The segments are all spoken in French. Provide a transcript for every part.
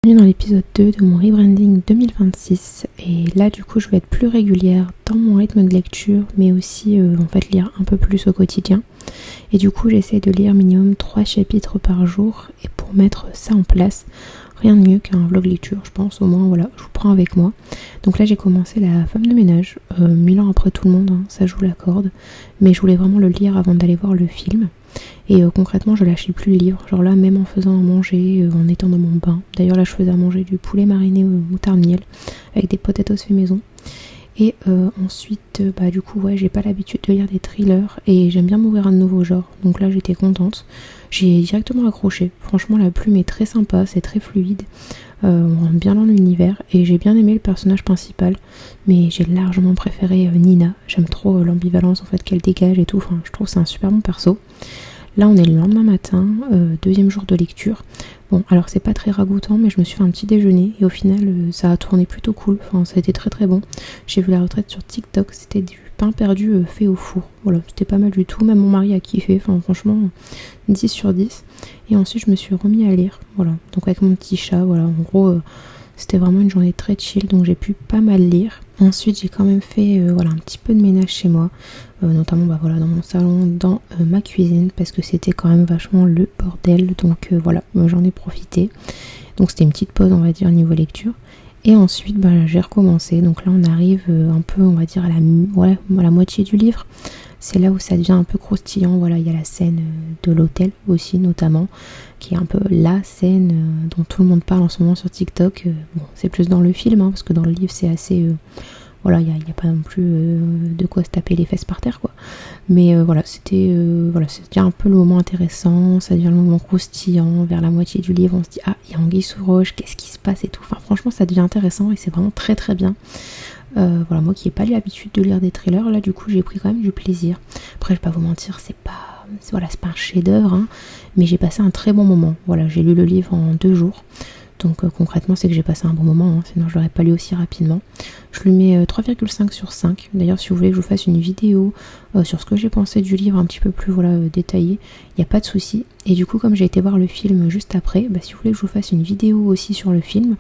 Bienvenue dans l'épisode 2 de mon rebranding 2026 et là du coup je vais être plus régulière dans mon rythme de lecture mais aussi en fait lire un peu plus au quotidien et du coup j'essaie de lire minimum 3 chapitres par jour et pour mettre ça en place rien de mieux qu'un vlog lecture je pense, au moins voilà je vous prends avec moi. Donc là j'ai commencé La femme de ménage, 1000 ans après tout le monde, hein, ça joue la corde, mais je voulais vraiment le lire avant d'aller voir le film. Et concrètement je lâchais plus le livre, genre là même en faisant à manger, en étant dans mon bain. D'ailleurs là je faisais à manger du poulet mariné au moutarde miel avec des potatoes fait maison. Et ensuite du coup ouais j'ai pas l'habitude de lire des thrillers et j'aime bien m'ouvrir à de nouveaux genres. Donc là j'étais contente, j'ai directement accroché. Franchement la plume est très sympa, c'est très fluide, on rentre bien dans l'univers et j'ai bien aimé le personnage principal. Mais j'ai largement préféré Nina, j'aime trop l'ambivalence en fait qu'elle dégage et tout, enfin je trouve que c'est un super bon perso. Là on est le lendemain matin, deuxième jour de lecture. Bon alors c'est pas très ragoûtant mais je me suis fait un petit déjeuner et au final ça a tourné plutôt cool, enfin ça a été très très bon. J'ai vu la retraite sur TikTok, c'était du pain perdu fait au four, voilà c'était pas mal du tout, même mon mari a kiffé, enfin franchement 10 sur 10. Et ensuite je me suis remis à lire, voilà, donc avec mon petit chat, voilà en gros c'était vraiment une journée très chill donc j'ai pu pas mal lire. Ensuite j'ai quand même fait un petit peu de ménage chez moi, notamment dans mon salon, dans ma cuisine parce que c'était quand même vachement le bordel, donc j'en ai profité. Donc c'était une petite pause on va dire niveau lecture. Et ensuite j'ai recommencé, donc là on arrive un peu on va dire à la moitié du livre. C'est là où ça devient un peu croustillant, voilà, il y a la scène de l'hôtel aussi notamment, qui est un peu la scène dont tout le monde parle en ce moment sur TikTok. Bon, c'est plus dans le film, parce que dans le livre c'est assez... il n'y a pas non plus de quoi se taper les fesses par terre, quoi. Mais c'était un peu le moment intéressant, ça devient le moment croustillant, vers la moitié du livre, on se dit « Ah, il y a anguille sous roche, qu'est-ce qui se passe » et tout. Enfin, franchement, ça devient intéressant et c'est vraiment très très bien. Moi qui n'ai pas l'habitude de lire des thrillers, là du coup j'ai pris quand même du plaisir. Après je vais pas vous mentir, c'est pas un chef-d'œuvre, hein, mais j'ai passé un très bon moment. Voilà, j'ai lu le livre en 2 jours. Donc concrètement c'est que j'ai passé un bon moment, hein, sinon je l'aurais pas lu aussi rapidement. Je lui mets 3,5 sur 5. D'ailleurs si vous voulez que je vous fasse une vidéo sur ce que j'ai pensé du livre un petit peu plus détaillé, il n'y a pas de souci. Et du coup comme j'ai été voir le film juste après, si vous voulez que je vous fasse une vidéo aussi sur le film,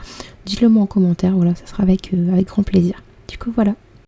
dites-le moi en commentaire, voilà, ça sera avec grand plaisir. Du coup voilà.